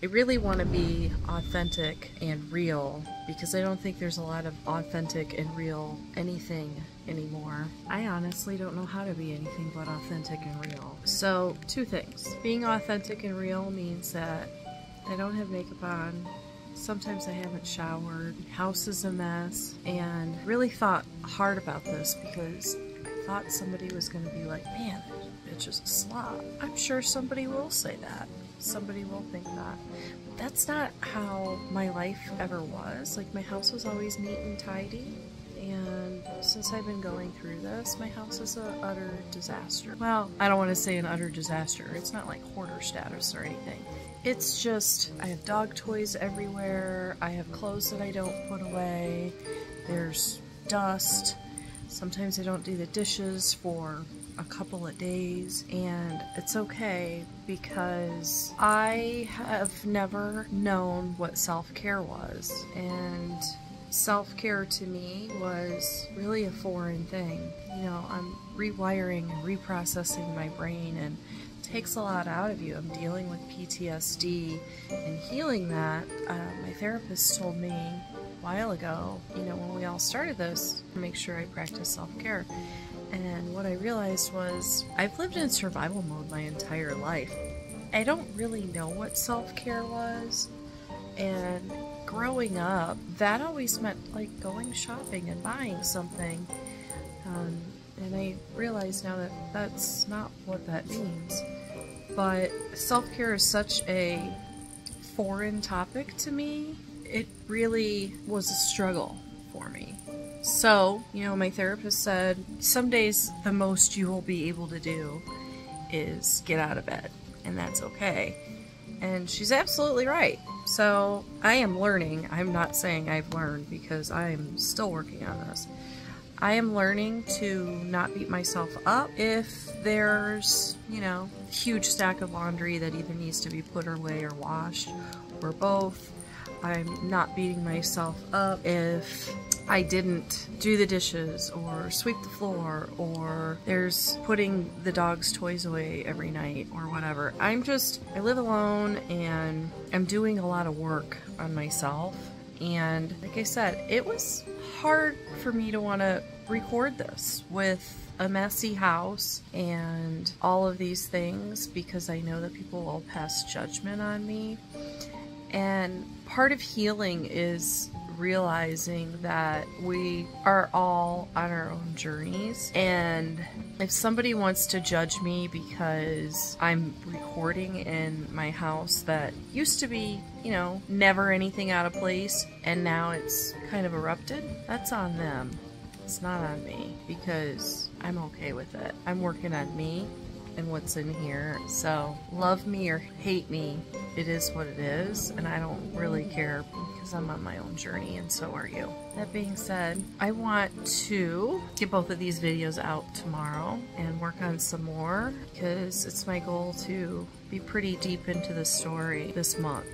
I really want to be authentic and real because I don't think there's a lot of authentic and real anything anymore. I honestly don't know how to be anything but authentic and real. So, two things. Being authentic and real means that I don't have makeup on. Sometimes I haven't showered. House is a mess. And really thought hard about this because I thought somebody was going to be like, man, that bitch is a slob. I'm sure somebody will say that. Somebody will think that. But that's not how my life ever was. Like, my house was always neat and tidy. And since I've been going through this, my house is an utter disaster. Well, I don't want to say an utter disaster. It's not like hoarder status or anything. It's just, I have dog toys everywhere. I have clothes that I don't put away. There's dust. Sometimes I don't do the dishes for a couple of days, and it's okay because I have never known what self-care was, and self-care to me was really a foreign thing. You know, I'm rewiring and reprocessing my brain, and it takes a lot out of you. I'm dealing with PTSD and healing that. My therapist told me a while ago, you know, when we all started this, make sure I practice self-care. And what I realized was I've lived in survival mode my entire life. I don't really know what self-care was, and growing up, that always meant like going shopping and buying something. And I realize now that that's not what that means. But self-care is such a foreign topic to me. It really was a struggle for me. So, you know, my therapist said, some days the most you will be able to do is get out of bed, and that's okay. And she's absolutely right. So I am learning. I'm not saying I've learned because I'm still working on this. I am learning to not beat myself up if there's, you know, a huge stack of laundry that either needs to be put away or washed, or both. I'm not beating myself up if I didn't do the dishes or sweep the floor, or there's putting the dog's toys away every night or whatever. I live alone and I'm doing a lot of work on myself. And like I said, it was hard for me to want to record this with a messy house and all of these things because I know that people will pass judgment on me. And part of healing is realizing that we are all on our own journeys, and if somebody wants to judge me because I'm recording in my house that used to be, you know, never anything out of place and now it's kind of erupted, that's on them. It's not on me because I'm okay with it. I'm working on me and what's in here. So love me or hate me, it is what it is, and I don't really care because I'm on my own journey, and so are you. That being said, I want to get both of these videos out tomorrow and work on some more because it's my goal to be pretty deep into the story this month.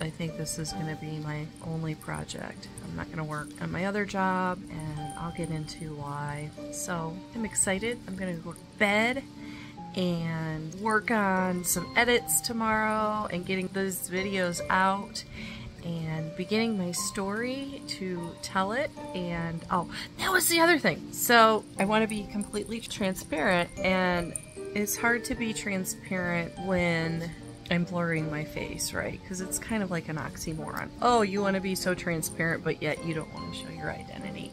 I think this is going to be my only project. I'm not going to work on my other job, and I'll get into why. So I'm excited. I'm going to go to bed and work on some edits tomorrow and getting those videos out and beginning my story to tell it. And oh, that was the other thing. So I want to be completely transparent, and it's hard to be transparent when I'm blurring my face, right? Because it's kind of like an oxymoron. Oh, you want to be so transparent, but yet you don't want to show your identity.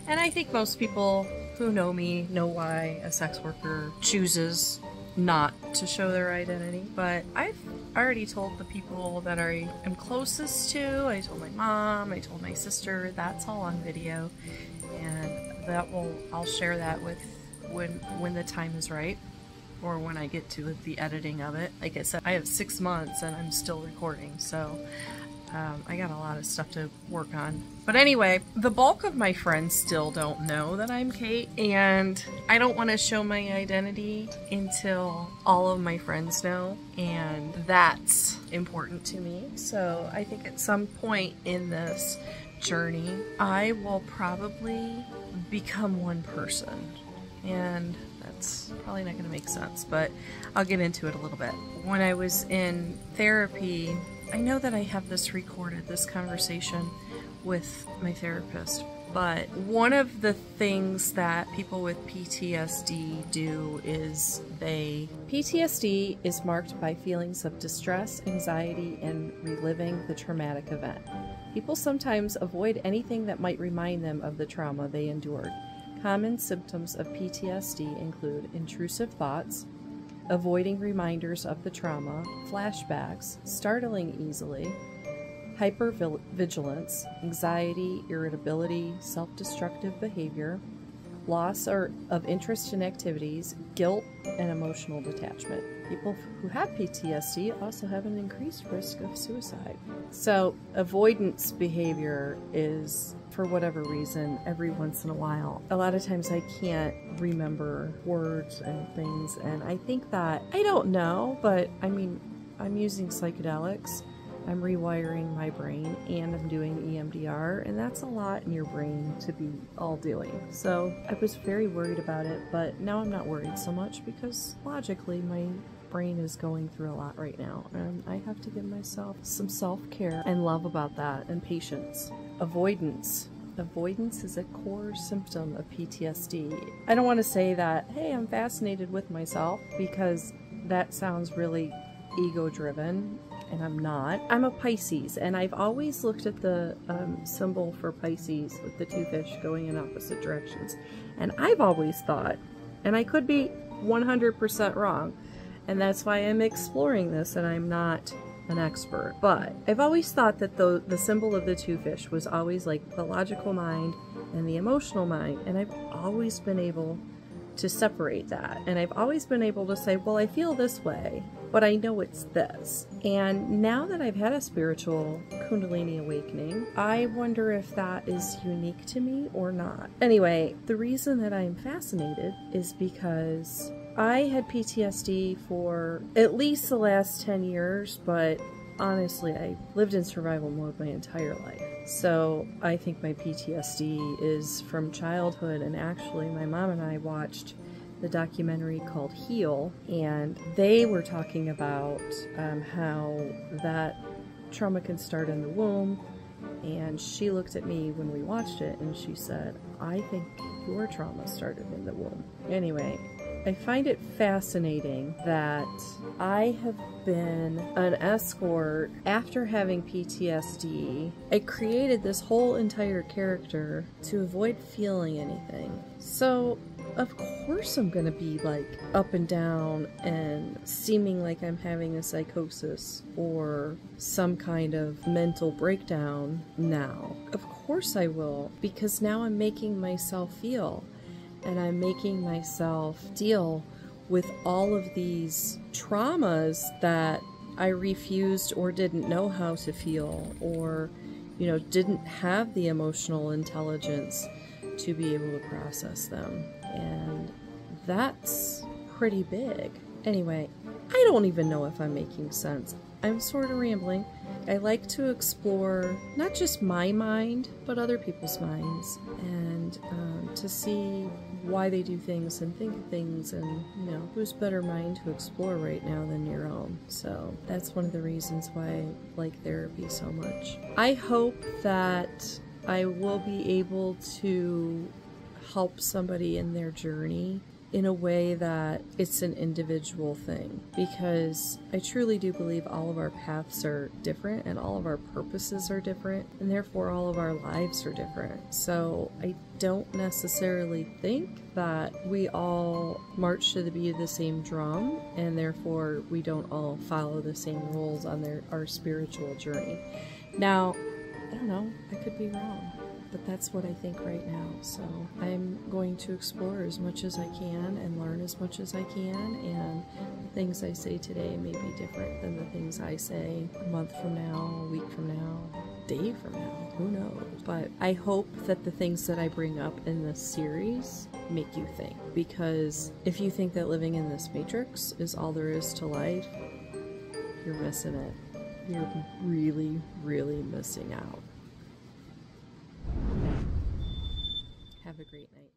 And I think most people who know me know why a sex worker chooses not to show their identity. But I've already told the people that I am closest to. I told my mom, I told my sister. That's all on video, and I'll share that with when the time is right, or when I get to the editing of it. Like I said, I have 6 months and I'm still recording, so I got a lot of stuff to work on. But anyway, the bulk of my friends still don't know that I'm Kate, and I don't want to show my identity until all of my friends know, and that's important to me. So I think at some point in this journey, I will probably become one person, and that's probably not going to make sense, but I'll get into it a little bit. When I was in therapy, I know that I have this recorded, this conversation with my therapist, but one of the things that people with PTSD do is PTSD is marked by feelings of distress, anxiety, and reliving the traumatic event. People sometimes avoid anything that might remind them of the trauma they endured. Common symptoms of PTSD include intrusive thoughts, avoiding reminders of the trauma, flashbacks, startling easily, hypervigilance, anxiety, irritability, self-destructive behavior, loss of interest in activities, guilt, and emotional detachment. People who have PTSD also have an increased risk of suicide. So avoidance behavior is, for whatever reason, every once in a while. A lot of times I can't remember words and things, and I think that, I don't know, but I mean, I'm using psychedelics, I'm rewiring my brain, and I'm doing EMDR, and that's a lot in your brain to be all doing. So I was very worried about it, but now I'm not worried so much because logically my brain is going through a lot right now, and I have to give myself some self-care and love about that, and patience. Avoidance. Avoidance is a core symptom of PTSD. I don't want to say that, hey, I'm fascinated with myself, because that sounds really ego-driven, and I'm not. I'm a Pisces, and I've always looked at the symbol for Pisces with the two fish going in opposite directions, and I've always thought, and I could be 100% wrong, and that's why I'm exploring this, and I'm not an expert, but I've always thought that the symbol of the two fish was always like the logical mind and the emotional mind, and I've always been able to separate that, and I've always been able to say, well, I feel this way, but I know it's this. And now that I've had a spiritual Kundalini awakening, I wonder if that is unique to me or not. Anyway, the reason that I'm fascinated is because I had PTSD for at least the last 10 years, but honestly, I lived in survival mode my entire life. So I think my PTSD is from childhood, and actually my mom and I watched the documentary called Heal, and they were talking about how that trauma can start in the womb, and she looked at me when we watched it and she said, I think your trauma started in the womb. Anyway, I find it fascinating that I have been an escort after having PTSD. I created this whole entire character to avoid feeling anything. So of course I'm gonna be like up and down and seeming like I'm having a psychosis or some kind of mental breakdown now. Of course I will, because now I'm making myself feel, and I'm making myself deal with all of these traumas that I refused or didn't know how to feel, or, you know, didn't have the emotional intelligence to be able to process them. And that's pretty big. Anyway, I don't even know if I'm making sense. I'm sort of rambling. I like to explore not just my mind, but other people's minds, and to see why they do things and think of things, and, you know, whose better mind to explore right now than your own. So that's one of the reasons why I like therapy so much. I hope that I will be able to help somebody in their journey in a way that it's an individual thing, because I truly do believe all of our paths are different and all of our purposes are different, and therefore all of our lives are different. So I don't necessarily think that we all march to the beat of the same drum, and therefore we don't all follow the same rules on our spiritual journey. Now, I don't know, I could be wrong, but that's what I think right now. So I'm going to explore as much as I can and learn as much as I can, and the things I say today may be different than the things I say a month from now, a week from now, a day from now, who knows. But I hope that the things that I bring up in this series make you think, because if you think that living in this matrix is all there is to life, you're missing it. You're really, really missing out. Have a great night.